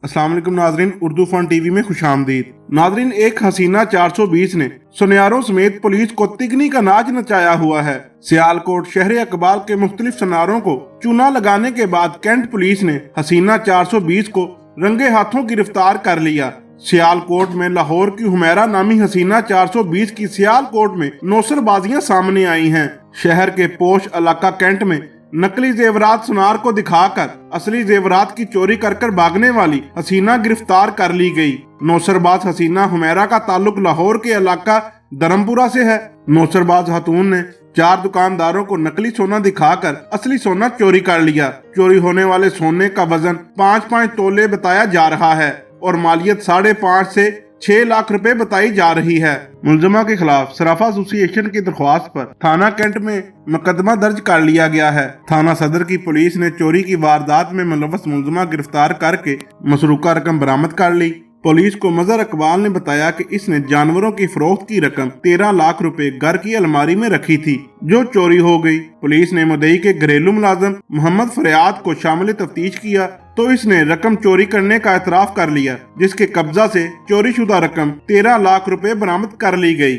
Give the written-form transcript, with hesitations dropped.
अस्सलाम वालेकुम नाजरीन, उर्दू फन टीवी में खुशामदीद। नाजरीन, एक हसीना 420 ने सुनियारों समेत पुलिस को तिगनी का नाच नचाया हुआ है। सियालकोट शहर अकबाल के मुख्तलिफ सनारों को चूना लगाने के बाद कैंट पुलिस ने हसीना 420 को रंगे हाथों गिरफ्तार कर लिया। सियालकोट में लाहौर की हुमैरा नामी हसीना 420 की सियालकोट में नौसरबाजियां सामने आई हैं। शहर के पोश इलाका कैंट में नकली जेवरात सुनार को दिखाकर असली जेवरात की चोरी कर कर भागने वाली हसीना गिरफ्तार कर ली गई। नौसरबाज हसीना हुमैरा का ताल्लुक लाहौर के इलाका धर्मपुरा से है। नौसरबाज खातून ने 4 दुकानदारों को नकली सोना दिखाकर असली सोना चोरी कर लिया। चोरी होने वाले सोने का वजन 5-5 तोले बताया जा रहा है और मालियत 5.5 से 6 लाख रुपए बताई जा रही है। मुलजमा के खिलाफ सराफा एसोसिएशन की दरख्वास्त पर थाना कैंट में मुकदमा दर्ज कर लिया गया है। थाना सदर की पुलिस ने चोरी की वारदात में मुलव्वस मुलजमा गिरफ्तार करके मसरूका रकम बरामद कर ली। पुलिस को मजहर इकबाल ने बताया कि इसने जानवरों की फरोख्त की रकम 13 लाख रुपए घर की अलमारी में रखी थी जो चोरी हो गई। पुलिस ने मुद्दई के घरेलू मुलाजिम मोहम्मद फरियाद को शामिल तफ्तीश किया तो इसने रकम चोरी करने का एतराफ कर लिया, जिसके कब्जा से चोरी शुदा रकम 13 लाख रुपए बरामद कर ली गई।